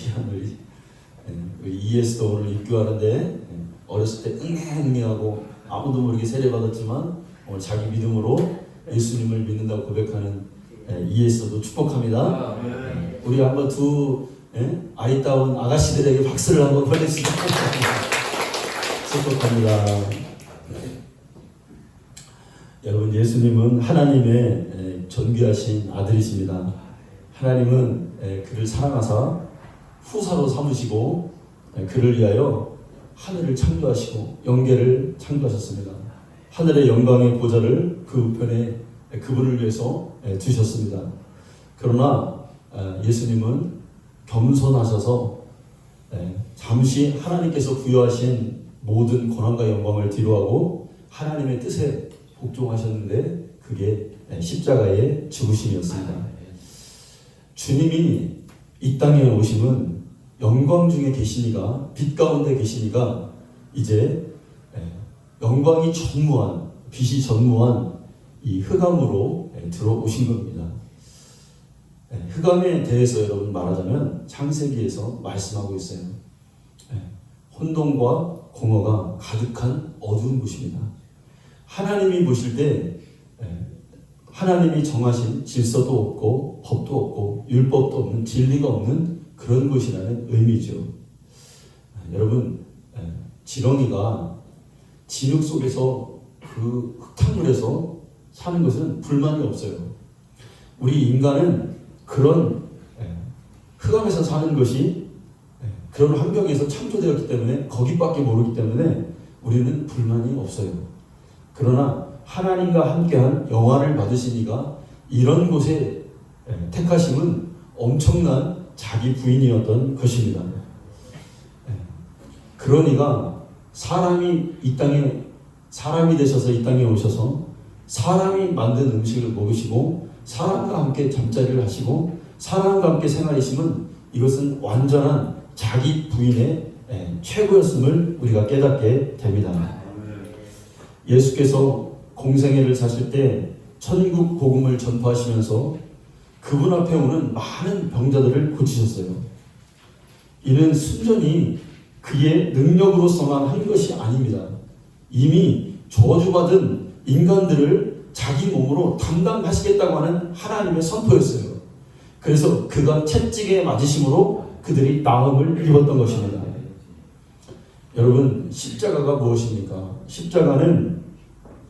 귀한 우리 ES도 오늘 입교하는데 어렸을 때 응애응애하고 아무도 모르게 세례받았지만 오늘 자기 믿음으로 예수님을 믿는다고 고백하는 ES도 축복합니다. 우리 한번 두 아이다운 아가씨들에게 박수를 한번 보내주시죠. 축복합니다. 여러분, 예수님은 하나님의 존귀하신 아들이십니다. 하나님은 그를 사랑하사 후사로 삼으시고 그를 위하여 하늘을 창조하시고 영계를 창조하셨습니다. 하늘의 영광의 보좌를 그 우편에 그분을 위해서 두셨습니다. 그러나 예수님은 겸손하셔서 잠시 하나님께서 부여하신 모든 권한과 영광을 뒤로하고 하나님의 뜻에 복종하셨는데 그게 십자가의 죽으심이었습니다. 주님이 이 땅에 오심은 영광 중에 계시니가, 빛 가운데 계시니가 이제 영광이 전무한, 빛이 전무한 이 흑암으로 들어오신 겁니다. 흑암에 대해서 여러분 말하자면 창세기에서 말씀하고 있어요. 혼돈과 공허가 가득한 어두운 곳입니다. 하나님이 보실 때 하나님이 정하신 질서도 없고 법도 없고 율법도 없는, 진리가 없는 그런 곳이라는 의미죠. 여러분, 지렁이가 진흙 속에서 그 흙탕물에서 사는 것은 불만이 없어요. 우리 인간은 그런 흑암에서 사는 것이 그런 환경에서 창조되었기 때문에, 거기밖에 모르기 때문에 우리는 불만이 없어요. 그러나 하나님과 함께한 영화를 받으시니까 이런 곳에 택하심은 엄청난 자기 부인이었던 것입니다. 그러니까 사람이 이 땅에, 사람이 되셔서 이 땅에 오셔서 사람이 만든 음식을 먹으시고 사람과 함께 잠자리를 하시고 사람과 함께 생활하시면 이것은 완전한 자기 부인의 최고였음을 우리가 깨닫게 됩니다. 예수께서 공생애를 사실 때 천국 복음을 전파하시면서 그분 앞에 오는 많은 병자들을 고치셨어요. 이는 순전히 그의 능력으로서만 한 것이 아닙니다. 이미 저주받은 인간들을 자기 몸으로 담당하시겠다고 하는 하나님의 선포였어요. 그래서 그가 채찍에 맞으심으로 그들이 나음을 입었던 것입니다. 여러분, 십자가가 무엇입니까? 십자가는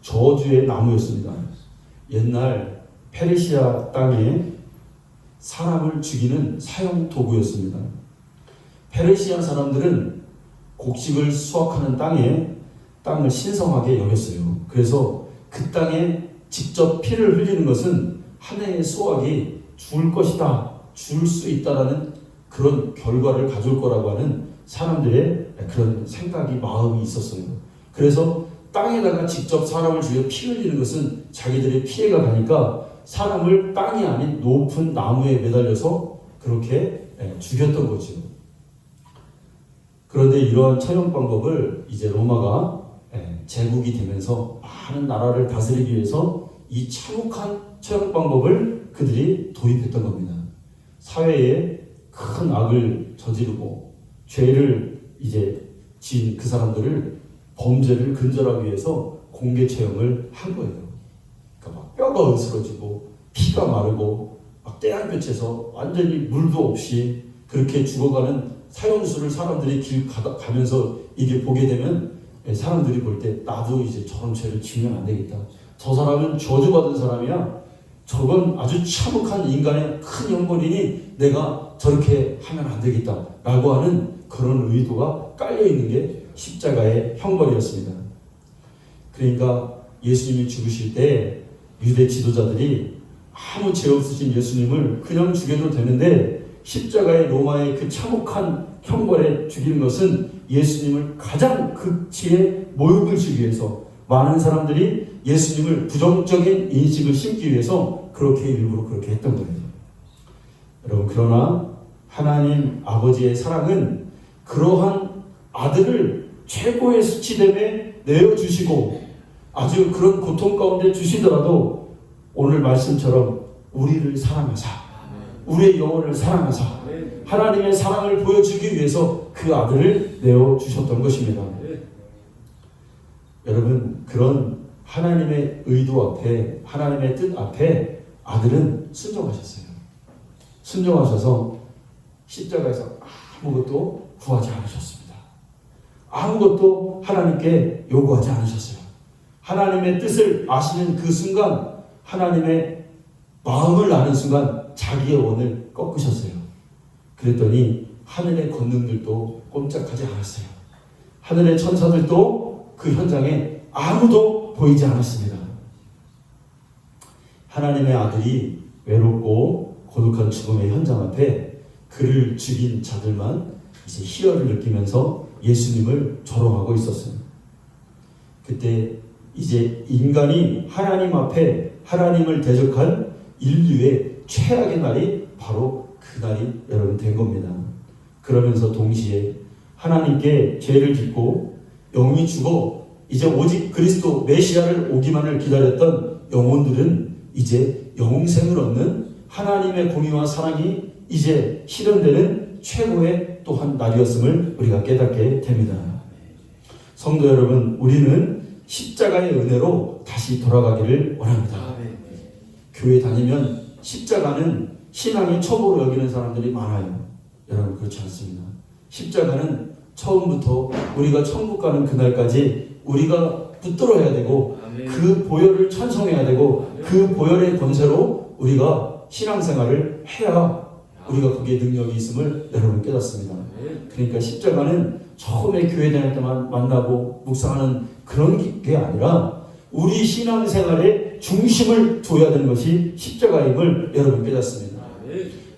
저주의 나무였습니다. 옛날 페르시아 땅에 사람을 죽이는 사형 도구였습니다. 페르시아 사람들은 곡식을 수확하는 땅을 신성하게 여겼어요. 그래서 그 땅에 직접 피를 흘리는 것은 한 해의 수확이 줄 것이다, 줄 수 있다라는 그런 결과를 가져올 거라고 하는 사람들의 그런 생각이, 마음이 있었어요. 그래서 땅에다가 직접 사람을 죽여 피 흘리는 것은 자기들의 피해가 가니까 사람을 땅이 아닌 높은 나무에 매달려서 그렇게 죽였던 거죠. 그런데 이러한 처형 방법을 이제 로마가 제국이 되면서 많은 나라를 다스리기 위해서 이 참혹한 처형 방법을 그들이 도입했던 겁니다. 사회에 큰 악을 저지르고 죄를 이제 지은 그 사람들을, 범죄를 근절하기 위해서 공개 처형을 한 거예요. 그러니까 막 뼈가 으스러지고 피가 마르고 막 떼한볕에서 완전히 물도 없이 그렇게 죽어가는 사형수를 사람들이 길 가면서 이게 보게 되면 사람들이 볼 때 나도 이제 저런 죄를 지으면 안 되겠다. 저 사람은 저주받은 사람이야. 저건 아주 참혹한 인간의 큰 형벌이니 내가 저렇게 하면 안 되겠다 라고 하는 그런 의도가 깔려있는 게 십자가의 형벌이었습니다. 그러니까 예수님이 죽으실 때 유대 지도자들이 아무 죄 없으신 예수님을 그냥 죽여도 되는데 십자가의 로마의 그 참혹한 형벌에 죽이는 것은 예수님을 가장 극치의 모욕을 주기 위해서, 많은 사람들이 예수님을 부정적인 인식을 심기 위해서 그렇게 일부러 그렇게 했던 거예요. 여러분, 그러나 하나님 아버지의 사랑은 그러한 아들을 최고의 수치됨에 내어주시고 아주 그런 고통 가운데 주시더라도 오늘 말씀처럼 우리를 사랑하사, 우리의 영혼을 사랑하사 하나님의 사랑을 보여주기 위해서 그 아들을 내어주셨던 것입니다. 여러분, 그런 하나님의 의도 앞에, 하나님의 뜻 앞에 아들은 순종하셨어요. 순종하셔서 십자가에서 아무것도 구하지 않으셨습니다. 아무것도 하나님께 요구하지 않으셨어요. 하나님의 뜻을 아시는 그 순간, 하나님의 마음을 아는 순간 자기의 원을 꺾으셨어요. 그랬더니 하늘의 권능들도 꼼짝하지 않았어요. 하늘의 천사들도 그 현장에 아무도 보이지 않았습니다. 하나님의 아들이 외롭고 고독한 죽음의 현장 앞에 그를 죽인 자들만 이제 희열을 느끼면서 예수님을 조롱하고 있었어요. 그때 이제 인간이 하나님 앞에 하나님을 대적한 인류의 최악의 날이 바로 그 날이 여러분 된 겁니다. 그러면서 동시에 하나님께 죄를 짓고 영이 죽어 이제 오직 그리스도 메시아를 오기만을 기다렸던 영혼들은 이제 영생을 얻는 하나님의 공의와 사랑이 이제 실현되는 최고의 또한 날이었음을 우리가 깨닫게 됩니다. 성도 여러분, 우리는 십자가의 은혜로 다시 돌아가기를 원합니다. 교회 다니면 십자가는 신앙의 첩으로 여기는 사람들이 많아요. 여러분, 그렇지 않습니다. 십자가는 처음부터 우리가 천국 가는 그날까지 우리가 붙들어야 되고 그 보혈을 찬송해야 되고 그 보혈의 권세로 우리가 신앙생활을 해야 우리가 거기에 능력이 있음을 여러분 깨닫습니다. 그러니까 십자가는 처음에 교회 다닐 때만 만나고 묵상하는 그런 게 아니라 우리 신앙생활의 중심을 둬야 되는 것이 십자가임을 여러분 깨닫습니다.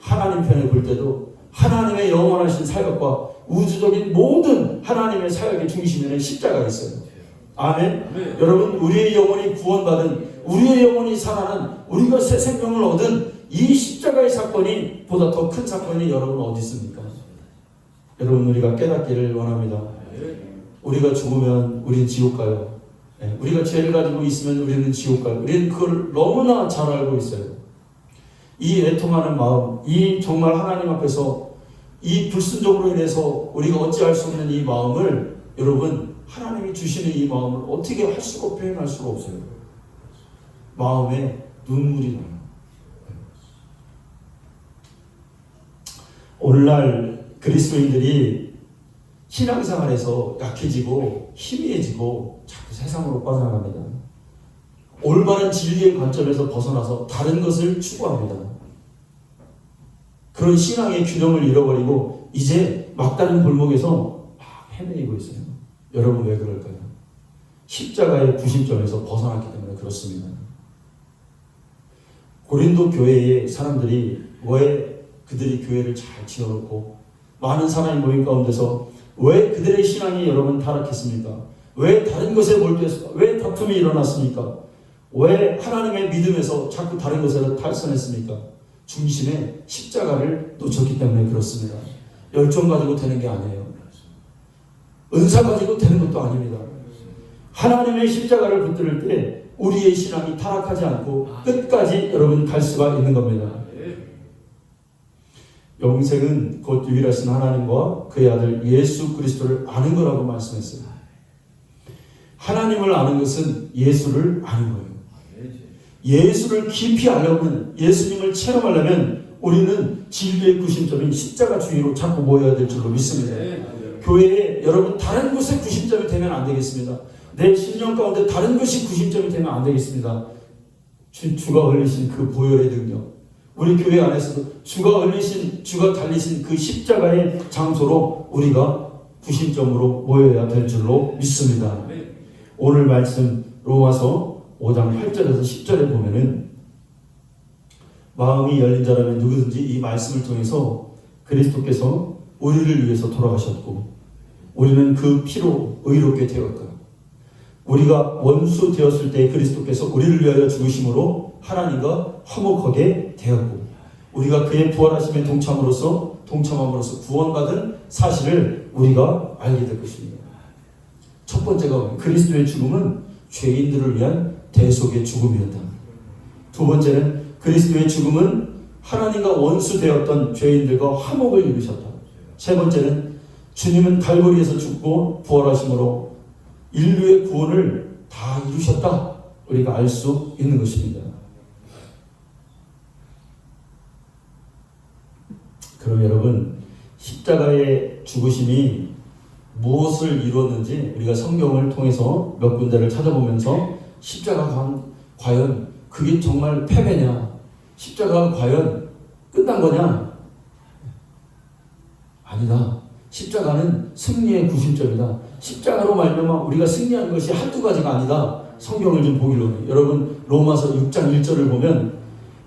하나님 편에 볼 때도 하나님의 영원하신 사역과 우주적인 모든 하나님의 사역의 중심에는 십자가가 있어요. 아멘. 여러분, 우리의 영혼이 구원받은, 우리의 영혼이 살아난, 우리가 새 생명을 얻은 이 십자가의 사건이 보다 더 큰 사건이 여러분 어디 있습니까? 여러분, 우리가 깨닫기를 원합니다. 우리가 죽으면 우리는 지옥 가요. 우리가 죄를 가지고 있으면 우리는 지옥 가요. 우리는 그걸 너무나 잘 알고 있어요. 이 애통하는 마음, 이 정말 하나님 앞에서 이 불순종으로 인해서 우리가 어찌할 수 없는 이 마음을 여러분, 하나님이 주시는 이 마음을 어떻게 할 수가, 표현할 수가 없어요. 마음에 눈물이 나요. 오늘날 그리스도인들이 신앙생활에서 약해지고 희미해지고 자꾸 세상으로 빠져나갑니다. 올바른 진리의 관점에서 벗어나서 다른 것을 추구합니다. 그런 신앙의 균형을 잃어버리고 이제 막다른 골목에서 막 헤매이고 있어요. 여러분, 왜 그럴까요? 십자가의 구심점에서 벗어났기 때문에 그렇습니다. 고린도 교회의 사람들이 왜 그들이 교회를 잘 지어놓고 많은 사람이 모인 가운데서 왜 그들의 신앙이 여러분 타락했습니까? 왜 다른 것에 몰두했습니까? 왜 다툼이 일어났습니까? 왜 하나님의 믿음에서 자꾸 다른 것에 탈선했습니까? 중심에 십자가를 놓쳤기 때문에 그렇습니다. 열정 가지고 되는 게 아니에요. 은사 가지고 되는 것도 아닙니다. 하나님의 십자가를 붙들 때 우리의 신앙이 타락하지 않고 끝까지 여러분 갈 수가 있는 겁니다. 영생은 곧 유일하신 하나님과 그의 아들 예수 그리스도를 아는 거라고 말씀했어요. 하나님을 아는 것은 예수를 아는 거예요. 예수를 깊이 알려면, 예수님을 체험하려면 우리는 진리의 구심점인 십자가 주의로 자꾸 모여야 될 줄로 믿습니다. 교회에 여러분 다른 것에 구심점이 되면 안 되겠습니다. 내 심령 가운데 다른 것이 구심점이 되면 안 되겠습니다. 주가 흘리신 그 보혈의 능력, 우리 교회 안에서도 주가 달리신 그 십자가의 장소로 우리가 구심점으로 모여야 될 줄로 믿습니다. 오늘 말씀 로마서 5장 8절에서 10절에 보면은 마음이 열린 자라면 누구든지 이 말씀을 통해서 그리스도께서 우리를 위해서 돌아가셨고 우리는 그 피로 의롭게 되었다. 우리가 원수 되었을 때 그리스도께서 우리를 위하여 죽으심으로 하나님과 화목하게 되었고 우리가 그의 부활하심에 동참함으로써 구원받은 사실을 우리가 알게 될 것입니다. 첫 번째가 그리스도의 죽음은 죄인들을 위한 대속의 죽음이었다. 두 번째는 그리스도의 죽음은 하나님과 원수되었던 죄인들과 화목을 이루셨다. 세 번째는 주님은 갈보리에서 죽고 부활하심으로 인류의 구원을 다 이루셨다. 우리가 알 수 있는 것입니다. 그럼 여러분, 십자가의 죽으심이 무엇을 이루었는지 우리가 성경을 통해서 몇 군데를 찾아보면서 십자가가 과연 그게 정말 패배냐? 십자가가 과연 끝난 거냐? 아니다. 십자가는 승리의 구심점이다. 십자가로 말미암아 우리가 승리한 것이 한두 가지가 아니다. 성경을 좀 보기로 해요. 여러분, 로마서 6장 1절을 보면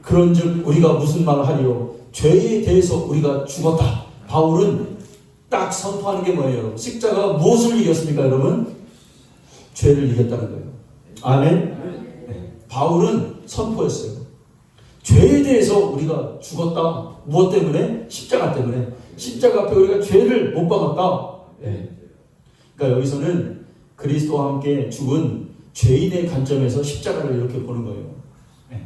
그런즉 우리가 무슨 말을 하리요? 죄에 대해서 우리가 죽었다. 바울은 딱 선포하는 게 뭐예요, 여러분? 십자가가 무엇을 이겼습니까, 여러분? 죄를 이겼다는 거예요. 아멘? 네. 바울은 선포했어요. 죄에 대해서 우리가 죽었다. 무엇 때문에? 십자가 때문에. 십자가 앞에 우리가 죄를 못 박았다. 네. 그러니까 여기서는 그리스도와 함께 죽은 죄인의 관점에서 십자가를 이렇게 보는 거예요. 네.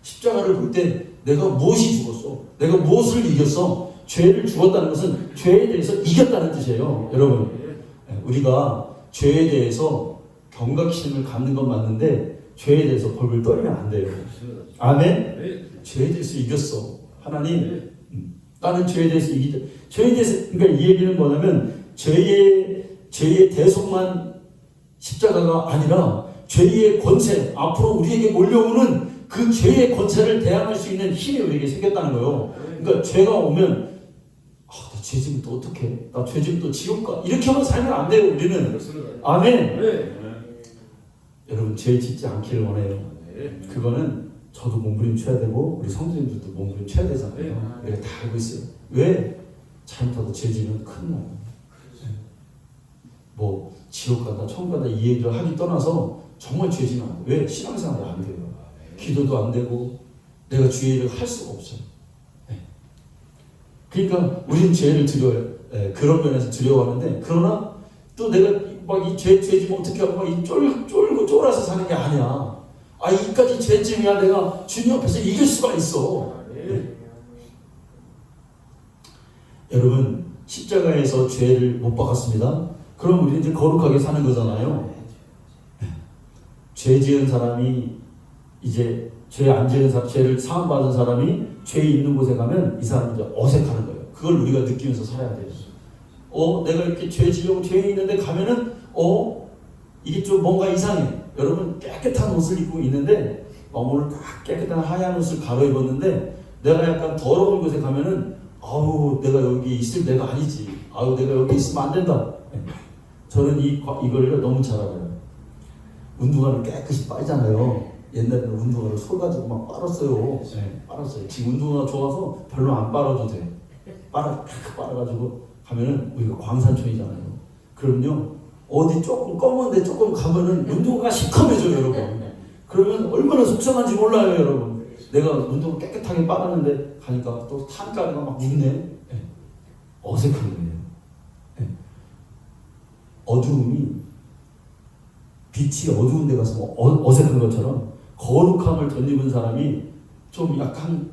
십자가를 볼 때 내가 무엇이 죽었어? 내가 무엇을 이겼어? 죄를 죽었다는 것은 죄에 대해서 이겼다는 뜻이에요. 여러분, 네. 우리가 죄에 대해서 경각심을 갖는 건 맞는데 죄에 대해서 벌벌 떨면 안 돼요. 아멘? 죄에 대해서 이겼어. 하나님, 나는 죄에 대해서 이기자. 죄에 대해서, 그러니까 이 얘기는 뭐냐면 죄의 대속만 십자가가 아니라 죄의 권세, 앞으로 우리에게 몰려오는 그 죄의 권세를 대항할 수 있는 힘이 우리에게 생겼다는 거예요. 그러니까 죄가 오면 나 죄 지면 또 어떡해? 나 죄 지면 또 지옥 가? 이렇게만 살면 안 돼요, 우리는. 아멘. 여러분, 죄 짓지 않기를 원해요. 그거는 저도 몸부림쳐야 되고 우리 성도님들도 몸부림쳐야 되잖아요. 우리가 다 알고 있어요. 왜? 잘못하다 죄 지면 큰일 나요. 뭐 지옥 간다 천국 간다 이 얘기를 하기 떠나서 정말 죄 지면 안 돼요. 왜? 신앙생활이 안 돼요. 기도도 안 되고 내가 주의 일을 할 수가 없어요. 그러니까 우리는 죄를 두려워요. 그런 면에서 두려워하는데, 그러나 또 내가 막 이 죄 지면 어떻게 하고 막 이 쫄고 쫄아서 사는 게 아니야. 이까지 죄쯤이야 내가 주님 앞에서 이길 수가 있어. 여러분, 십자가에서 죄를 못 박았습니다. 그럼 우리는 이제 거룩하게 사는 거잖아요. 죄 지은 사람이 이제 죄 안 지은 사람, 죄를 사함받은 사람이 죄 있는 곳에 가면 이 사람이 이제 어색하는 거예요. 그걸 우리가 느끼면서 살아야 돼요. 내가 이렇게 죄 지려고 죄에 있는데 가면은 이게 좀 뭔가 이상해. 여러분, 깨끗한 옷을 입고 있는데 오늘 딱 깨끗한 하얀 옷을 갈아입었는데 내가 약간 더러운 곳에 가면은 내가 여기 있을 내가 아니지. 내가 여기 있으면 안 된다. 저는 이걸 너무 잘 알아요. 운동화를 깨끗이 빨잖아요. 옛날에는 운동화를 솔 가지고 막 빨았어요. 빨았어요. 지금 운동화가 좋아서 별로 안 빨아도 돼. 빨아가지고 가면은 우리가 광산촌이잖아요. 그럼요, 어디 조금 검은데 조금 가면은 운동화가 시커매져요, 여러분. 그러면 얼마나 속상한지 몰라요, 여러분. 내가 운동화 깨끗하게 빨았는데 가니까 또 탄가루가 막 묻네. 어색한 거예요. 어두움이, 빛이 어두운 데 가서 어색한 것처럼 거룩함을 덧입은 사람이 좀 약간,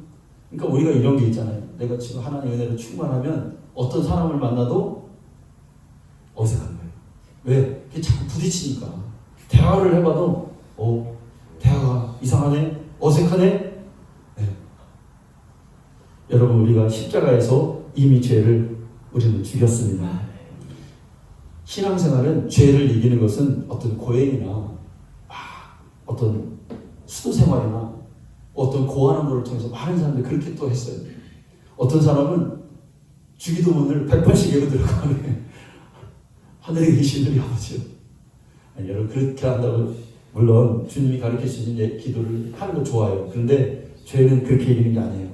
그러니까 우리가 이런 게 있잖아요. 내가 지금 하나님의 은혜로 충만하면 어떤 사람을 만나도 어색한 거예요. 왜? 그게 자꾸 부딪히니까. 대화를 해봐도 대화가 이상하네? 어색하네? 여러분, 우리가 십자가에서 이미 죄를 우리는 죽였습니다. 신앙생활은 죄를 이기는 것은 어떤 고행이나 어떤 수도생활이나 어떤 고안한 것을 통해서 많은 사람들이 그렇게 또 했어요. 어떤 사람은 주기도문을 100번씩 외워 들어가네. 하늘에 계신 우리 아버지요. 여러분, 그렇게 한다고 물론 주님이 가르쳐주신 기도를 하는 거 좋아요. 그런데 죄는 그렇게 이기는 게 아니에요.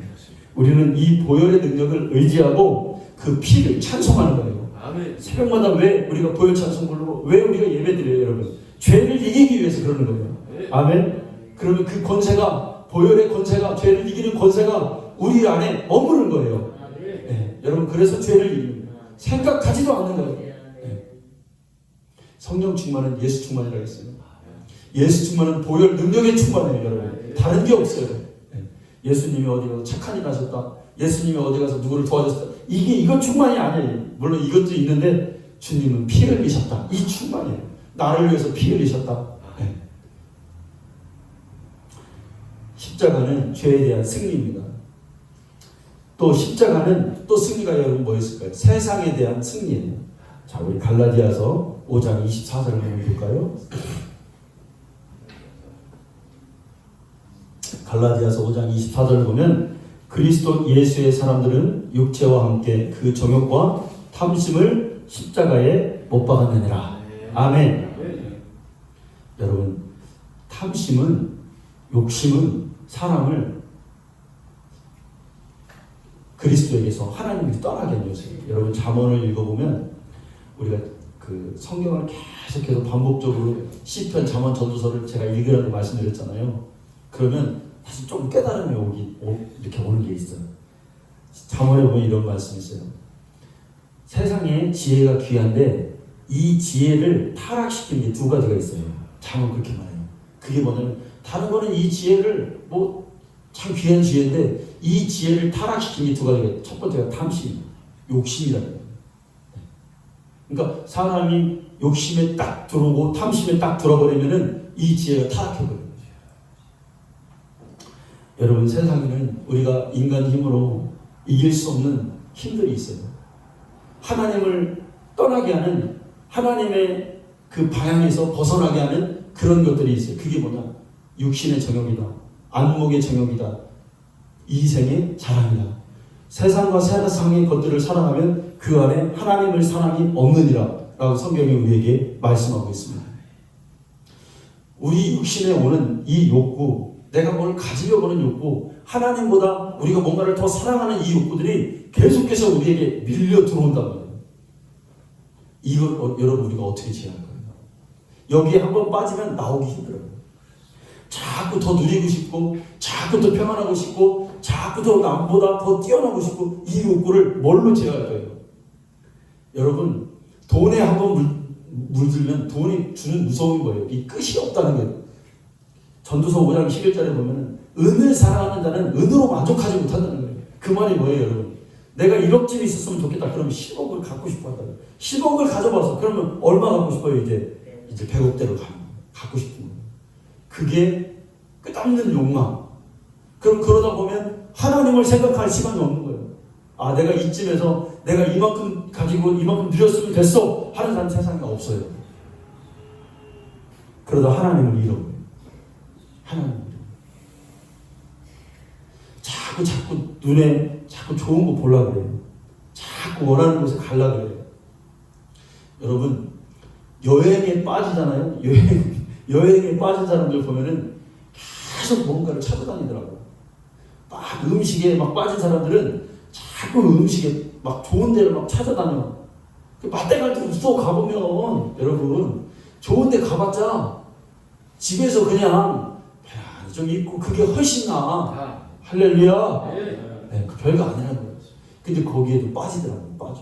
우리는 이 보혈의 능력을 의지하고 그 피를 찬송하는 거예요. 아멘. 새벽마다 왜 우리가 보혈 찬송 부르고 왜 우리가 예배드려요, 여러분? 죄를 이기기 위해서 그러는 거예요. 아멘. 그러면 그 권세가, 보혈의 권세가, 죄를 이기는 권세가 우리 안에 머무는 거예요. 여러분, 그래서 죄를 이기는 거예요. 생각하지도 않는 거예요. 성령 충만은 예수 충만이라고 했어요. 예수 충만은 보혈 능력의 충만이에요, 여러분. 다른 게 없어요. 예수님이 어디 가서 착한 일 하셨다. 예수님이 어디 가서 누구를 도와줬다. 이건 충만이 아니에요. 물론 이것도 있는데 주님은 피 흘리셨다. 이 충만이에요. 나를 위해서 피 흘리셨다. 네. 십자가는 죄에 대한 승리입니다. 또 십자가는 또 승리가 여러분 뭐였을까요? 세상에 대한 승리예요. 자, 우리 갈라디아서 5장 24절을 한번 볼까요? 갈라디아서 5장 24절을 보면 그리스도 예수의 사람들은 육체와 함께 그 정욕과 탐심을 십자가에 못 박았느니라. 아멘. 여러분, 탐심은, 욕심은 사람을 그리스도에게서 하나님이 떠나게 하는 것이에요. 여러분, 잠언을 읽어보면 우리가 그 성경을 계속해서 반복적으로 시편, 잠언, 전도서를 제가 읽으라고 말씀드렸잖아요. 그러면 사실 좀 깨달음이 이렇게 오는 게 있어요. 잠언에 보면 이런 말씀이 있어요. 세상에 지혜가 귀한데 이 지혜를 타락시킨 게 두 가지가 있어요. 잠언 그렇게 말해요. 그게 뭐냐면 다른 거는 이 지혜를 참 귀한 지혜인데 이 지혜를 타락시킨 게 두 가지가, 첫 번째가 탐심, 욕심이라는 거예요. 그러니까 사람이 욕심에 딱 들어오고 탐심에 딱 들어버리면은 이 지혜가 타락해버려요. 여러분, 세상에는 우리가 인간 힘으로 이길 수 없는 힘들이 있어요. 하나님을 떠나게 하는, 하나님의 그 방향에서 벗어나게 하는 그런 것들이 있어요. 그게 뭐냐? 육신의 정욕이다. 안목의 정욕이다. 이생의 자랑이다. 세상과 세상의 것들을 사랑하면 그 안에 하나님을 사랑이 없느니라 라고 성경이 우리에게 말씀하고 있습니다. 우리 육신에 오는 이 욕구, 내가 뭘 가지려고 하는 욕구, 하나님보다 우리가 뭔가를 더 사랑하는 이 욕구들이 계속해서 우리에게 밀려 들어온단 말이에요. 이걸 여러분 우리가 어떻게 제어할 거예요? 여기에 한번 빠지면 나오기 힘들어요. 자꾸 더 누리고 싶고, 자꾸 더 평안하고 싶고, 자꾸 더 남보다 더 뛰어나고 싶고, 이 욕구를 뭘로 제어할 거예요? 여러분, 돈에 한번 물들면 돈이 주는 무서운 거예요. 이 끝이 없다는 거예요. 전도서 5장 11절에 보면 은을 사랑하는 자는 은으로 만족하지 못한다는 거예요. 그 말이 뭐예요, 여러분? 내가 1억쯤 있었으면 좋겠다. 그러면 10억을 갖고 싶어 한다. 10억을 가져봐서 그러면 얼마 갖고 싶어요? 이제 100억대로 갖고 싶은 거예요. 그게 끝없는 욕망. 그럼 그러다 보면 하나님을 생각할 시간이 없는 거예요. 아, 내가 이쯤에서 내가 이만큼 가지고 이만큼 누렸으면 됐어 하는 사람 세상에 없어요. 그러다 하나님을 잃어버려요. 하나님을 자꾸 눈에 자꾸 좋은 거 보려고 그래요. 자꾸 원하는 곳에 가려고 그래요. 여러분, 여행에 빠지잖아요. 여행에 빠진 사람들 보면은 계속 뭔가를 찾아다니더라고요. 막 음식에 막 빠진 사람들은 자꾸 음식에 막 좋은 데를 막 찾아다녀. 맛대 갈 때 또 가보면 여러분, 좋은 데 가봤자 집에서 그냥 좀 있고 그게 훨씬 나아. 할렐루야. 네, 그 별거 아니라는 거예요. 근데 거기에도 빠지더라고요. 빠져.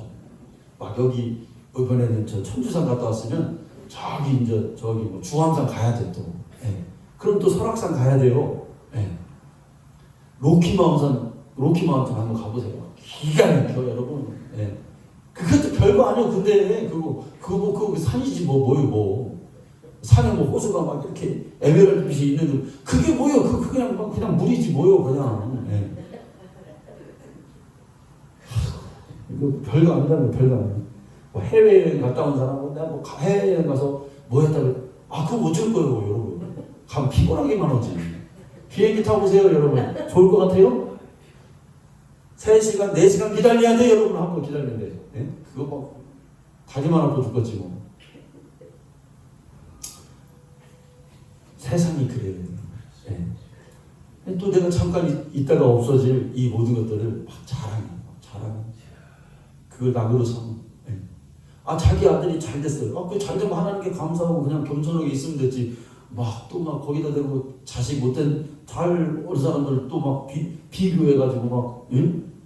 막 여기 이번에는 저 천주산 갔다 왔으면 저기 뭐 주황산 가야 돼 또. 네. 그럼 또 설악산 가야 돼요. 네. 로키마운틴 한번 가보세요. 기가 막혀 여러분. 네. 그것도 별거 아니에요. 근데 그거 산이지 뭐예요. 산에 뭐 호수가 막 이렇게 에메랄드 빛이 있는데 그게 뭐예요? 그냥 물이지 뭐예요, 그냥. 네. 이거 별거 아니라면 별거 아니에요. 뭐 해외여행 갔다 온 사람은 내가 뭐 해외여행 가서 뭐 했다고 그거 어쩔 거예요, 여러분. 가면 피곤하기만 하지. 비행기 타보세요, 여러분. 좋을 것 같아요? 3시간, 4시간 기다려야 돼, 여러분. 한번 기다려야 돼. 네? 그거 뭐 다리만 아파 죽겠지 뭐. 세상이 그래요. 네. 또 내가 잠깐 있다가 없어질 이 모든 것들을 막 자랑해. 그걸 낙으로 삼아. 네. 아, 자기 아들이 잘 됐어요. 그 잘 되면 하나님께 감사하고 그냥 겸손하게 있으면 됐지. 또 거기다 대고 자식 못된 잘 어린 사람들 또 막 비교해가지고 막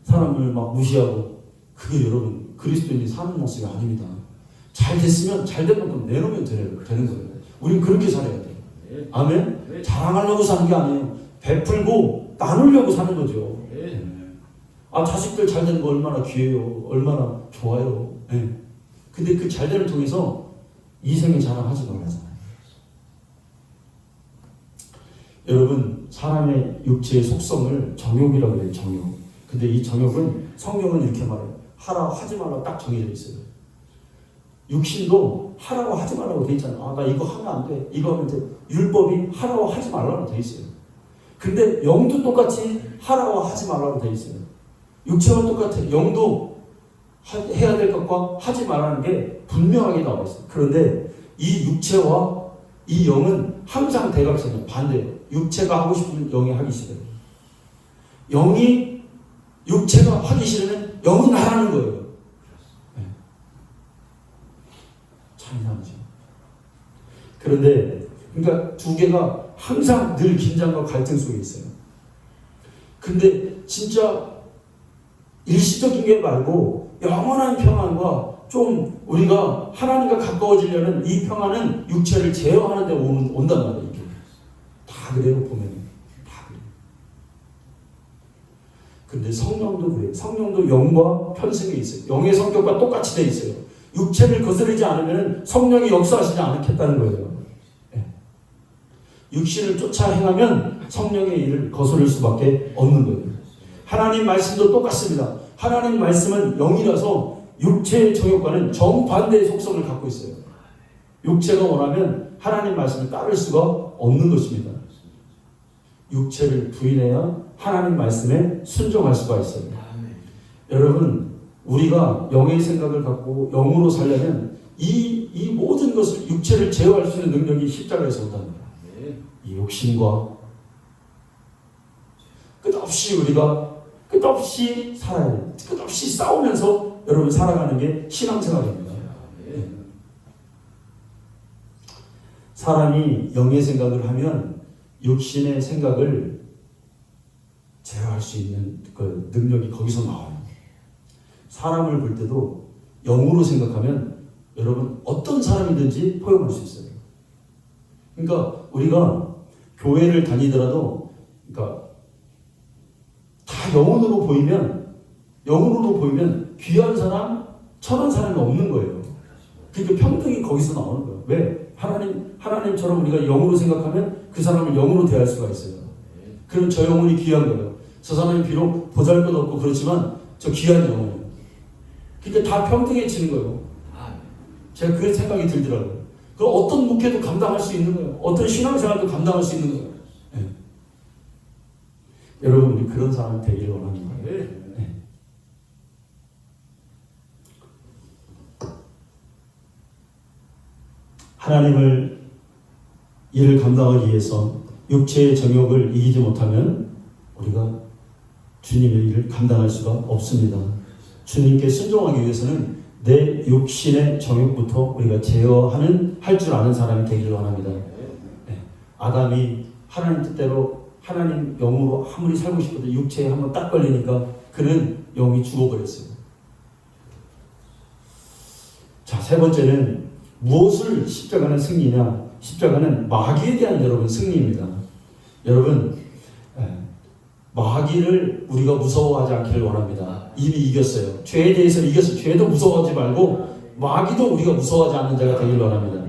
사람을 막 무시하고. 그게 여러분 그리스도인이 사는 모습이 아닙니다. 잘 됐으면 잘 된 만큼 내놓으면 되는 거예요. 우린 그렇게 살아야 돼요. 아멘? 자랑하려고 사는 게 아니에요. 베풀고 나누려고 사는 거죠. 자식들 잘 되는 거 얼마나 귀해요. 얼마나 좋아요. 근데 그 잘됨을 통해서 이생의 자랑하지 말라잖아요. 여러분, 사람의 육체의 속성을 정욕이라고 해요. 정욕. 근데 이 정욕은 성경은 이렇게 말해요. 하라 하지 말라고 딱 정해져 있어요. 육신도 하라고 하지 말라고 돼 있잖아요. 나 이거 하면 안 돼. 이거 하면 돼. 율법이 하라고 하지 말라고 돼 있어요. 근데 영도 똑같이 하라고 하지 말라고 돼 있어요. 육체와 똑같아요. 영도 해야 될 것과 하지 말라는 게 분명하게 나와 있어요. 그런데 이 육체와 이 영은 항상 대각선이에요. 반대예요. 육체가 하고 싶으면 영이 하기 싫어요. 영이 육체가 하기 싫으면 영은 하라는 거예요. 참 이상하죠. 그런데 그러니까 두 개가 항상 늘 긴장과 갈등 속에 있어요. 근데 진짜 일시적인 게 말고 영원한 평안과 좀 우리가 하나님과 가까워지려는 이 평안은 육체를 제어하는 데 온단 말이에요. 이게. 다 그래요. 보면 다 그래요. 근데 성령도 그래요. 성령도 영과 편승에 있어요. 영의 성격과 똑같이 돼 있어요. 육체를 거스르지 않으면 성령이 역사하시지 않겠다는 거예요. 육신을 쫓아 행하면 성령의 일을 거스를 수밖에 없는 거예요. 하나님 말씀도 똑같습니다. 하나님 말씀은 영이라서 육체의 정욕과는 정반대의 속성을 갖고 있어요. 육체가 원하면 하나님 말씀을 따를 수가 없는 것입니다. 육체를 부인해야 하나님 말씀에 순종할 수가 있어요. 여러분, 우리가 영의 생각을 갖고 영으로 살려면 이 모든 것을 육체를 제어할 수 있는 능력이 십자가에서 온다는 거예요. 이 욕심과 끝없이 우리가 끝없이 살아야 돼요. 끝없이 싸우면서 여러분 살아가는 게 신앙생활입니다. 사람이 영의 생각을 하면 육신의 생각을 제어할 수 있는 그 능력이 거기서 나와요. 사람을 볼 때도 영으로 생각하면 여러분 어떤 사람이든지 포용할 수 있어요. 그러니까 우리가 교회를 다니더라도 그러니까 다 영혼으로 보이면 귀한 사람, 천한 사람이 없는 거예요. 그러니까 평등이 거기서 나오는 거예요. 왜? 하나님처럼 우리가 영으로 생각하면 그 사람을 영으로 대할 수가 있어요. 그럼 저 영혼이 귀한 거예요. 저 사람이 비록 보잘것없고 그렇지만 저 귀한 영혼이에요. 그러니까 다 평등해지는 거예요. 제가 그 생각이 들더라고요. 그 어떤 목회도 감당할 수 있는 거예요. 어떤 신앙생활도 감당할 수 있는 거예요. 여러분, 우리 그런 사람이 되기를 원합니다. 하나님을 일을 감당하기 위해서 육체의 정욕을 이기지 못하면 우리가 주님의 일을 감당할 수가 없습니다. 주님께 순종하기 위해서는 내 육신의 정욕부터 우리가 제어하는 할 줄 아는 사람이 되기를 원합니다. 아담이 하나님 뜻대로 하나님 영으로 아무리 살고 싶어도 육체에 한번 딱 걸리니까 그는 영이 죽어버렸어요. 자, 세 번째는 무엇을 십자가는 승리냐? 십자가는 마귀에 대한 여러분 승리입니다. 여러분, 마귀를 우리가 무서워하지 않기를 원합니다. 이미 이겼어요. 죄에 대해서 이겼어요. 죄도 무서워하지 말고 마귀도 우리가 무서워하지 않는 자가 되기를 원합니다.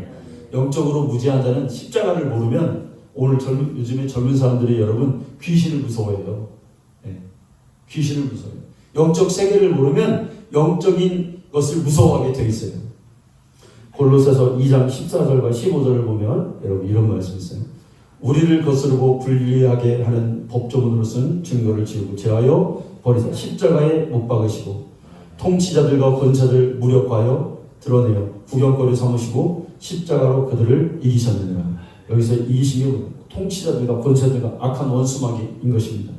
영적으로 무지한 자는 십자가를 모르면 오늘 요즘에 젊은 사람들이 여러분 귀신을 무서워해요. 귀신을 무서워해요. 영적 세계를 모르면 영적인 것을 무서워하게 되어 있어요. 골로새서 2장 14절과 15절을 보면 여러분 이런 말씀이 있어요. 우리를 거스르고 불리하게 하는 법조문으로 쓴 증거를 지우고 제하여 버리사 십자가에 못 박으시고 통치자들과 권세를 무력화하여 드러내어 구경거리 삼으시고 십자가로 그들을 이기셨느니라. 여기서 이기신 게 통치자들과 권세들과 악한 원수마귀인 것입니다.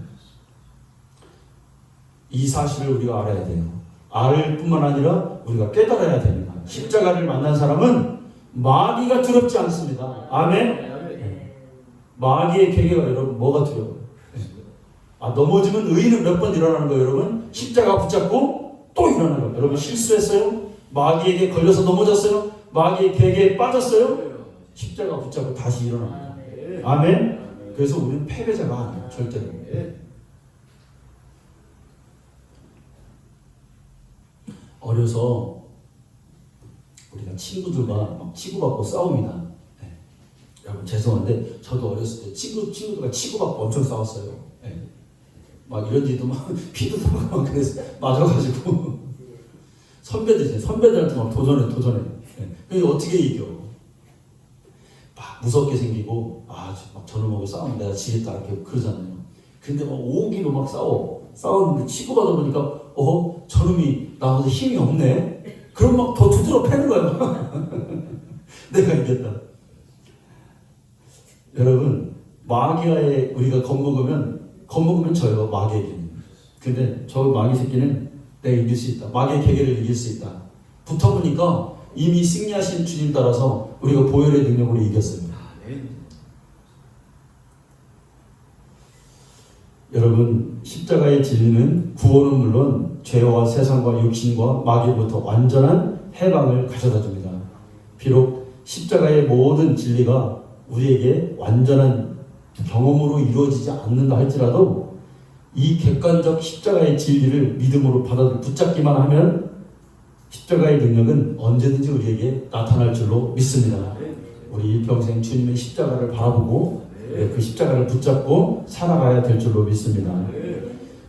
이 사실을 우리가 알아야 돼요. 알 뿐만 아니라 우리가 깨달아야 됩니다. 십자가를 만난 사람은 마귀가 두렵지 않습니다. 아멘. 마귀의 계계가 여러분 뭐가 두려워요? 넘어지면 의인은 몇 번 일어나는 거예요, 여러분? 십자가 붙잡고 또 일어나는 거예요. 여러분 실수했어요? 마귀에게 걸려서 넘어졌어요? 마귀의 계계에 빠졌어요? 십자가 붙잡고 다시 일어나는 거예요. 아멘. 그래서 우리는 패배자가 아니에요. 절대로. 어려서 우리가 친구들과 막 치고받고 싸웁니다. 여러분 죄송한데 저도 어렸을 때 친구들과 치고받고 엄청 싸웠어요. 막 이런지도 막 피도 나고 막 그래서 맞아가지고 선배들한테 막 도전해. 그게 어떻게 이겨? 막 무섭게 생기고 막 저놈하고 싸우면 내가 지겠다 이렇게 그러잖아요. 근데 막 오기로 막 싸우는데 치고받아 보니까 저놈이 나보다 힘이 없네. 그럼 막 더 두드러 패는 거야. 내가 이겼다. 여러분 마귀와의 우리가 겁먹으면 져요. 마귀에게는. 근데 저 마귀 새끼는 내가 이길 수 있다. 마귀의 계계를 이길 수 있다. 붙어보니까 이미 승리하신 주님 따라서 우리가 보혈의 능력으로 이겼어요. 여러분 십자가의 진리는 구원은 물론 죄와 세상과 육신과 마귀로부터 완전한 해방을 가져다 줍니다. 비록 십자가의 모든 진리가 우리에게 완전한 경험으로 이루어지지 않는다 할지라도 이 객관적 십자가의 진리를 믿음으로 붙잡기만 하면 십자가의 능력은 언제든지 우리에게 나타날 줄로 믿습니다. 우리 일평생 주님의 십자가를 바라보고 그 십자가를 붙잡고 살아가야 될 줄로 믿습니다.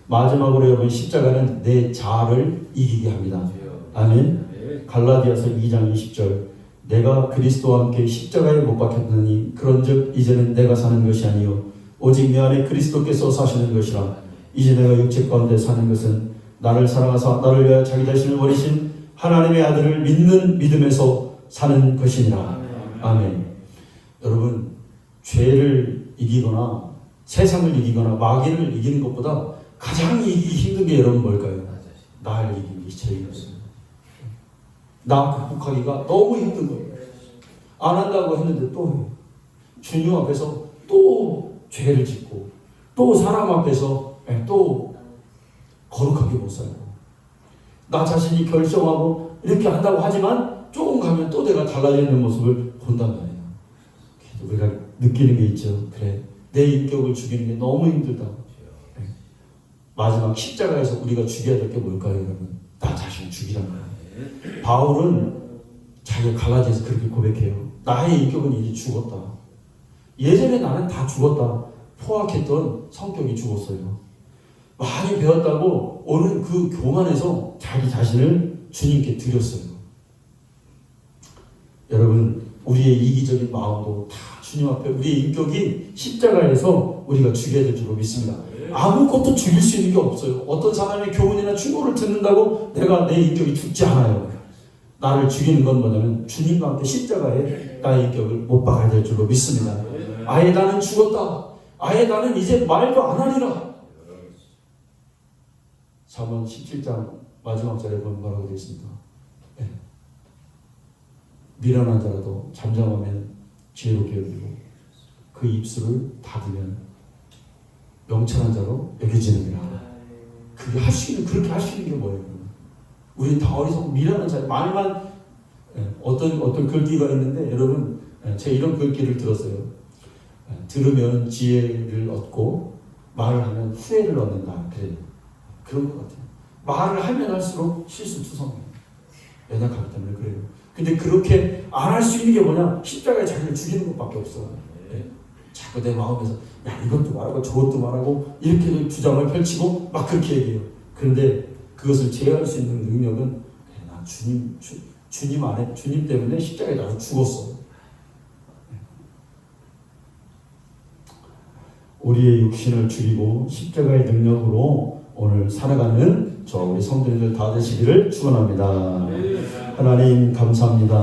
마지막으로 여러분 십자가는 내 자아를 이기게 합니다. 아멘. 갈라디아서 2장 20절 내가 그리스도와 함께 십자가에 못 박혔느니 그런즉 이제는 내가 사는 것이 아니요 오직 내 안에 그리스도께서 사시는 것이라. 이제 내가 육체 가운데 사는 것은 나를 사랑하사 나를 위하여 자기 자신을 버리신 하나님의 아들을 믿는 믿음에서 사는 것이니라. 아멘. 여러분 죄를 이기거나 세상을 이기거나 마귀를 이기는 것보다 가장 이기기 힘든 게 여러분 뭘까요? 나를 이기는 게 제일 힘들어요. 나 극복하기가 너무 힘든 거예요. 안 한다고 했는데 또 해요. 주님 앞에서 또 죄를 짓고 또 사람 앞에서 또 거룩하게 못 살고 나 자신이 결정하고 이렇게 한다고 하지만 조금 가면 또 내가 달라지는 모습을 본단 말이에요. 우리가 느끼는 게 있죠. 그래 내 인격을 죽이는 게 너무 힘들다고. 마지막 십자가에서 우리가 죽여야 될 게 뭘까요 여러분? 나 자신을 죽이란 말이에요. 바울은 자기가 갈라디아서 그렇게 고백해요. 나의 인격은 이제 죽었다. 예전에 나는 다 죽었다. 포악했던 성격이 죽었어요. 많이 배웠다고 오는 그 교만에서 자기 자신을 주님께 드렸어요. 여러분 우리의 이기적인 마음도 다 주님 앞에 우리의 인격이 십자가에서 우리가 죽여야 될 줄로 믿습니다. 아무것도 죽일 수 있는 게 없어요. 어떤 사람의 교훈이나 충고를 듣는다고 내가 내 인격이 죽지 않아요. 나를 죽이는 건 뭐냐면 주님과 함께 십자가에 나의 인격을 못 박아야 될 줄로 믿습니다. 아예 나는 죽었다. 아예 나는 이제 말도 안 하리라. 잠언 17장 마지막 절에 보면 뭐라고 되어 있습니까? 미련한 자라도 잠잠하면 지혜롭게 여기고 그 입술을 닫으면 명철한 자로 여겨지느니라. 그게 그렇게 할 수 있는 게 뭐예요? 우리 다 어리석고 미련한 자, 말만 어떤 글귀가 있는데 여러분 제가 이런 글귀를 들었어요. 들으면 지혜를 얻고 말을 하면 후회를 얻는다. 그래요. 그런 것 같아요. 말을 하면 할수록 실수투성해요. 연약하기 때문에 그래요. 근데 그렇게 안 할 수 있는 게 뭐냐? 십자가에 자기를 죽이는 것밖에 없어. 자꾸 내 마음에서 야 이것도 말하고 저것도 말하고 이렇게 주장을 펼치고 막 그렇게 얘기해요. 그런데 그것을 제어할 수 있는 능력은 나 주님 안에 주님 때문에 십자가에 나서 죽었어. 우리의 육신을 죽이고 십자가의 능력으로 오늘 살아가는 우리 성도님들 다 되시기를 축원합니다. 하나님 감사합니다.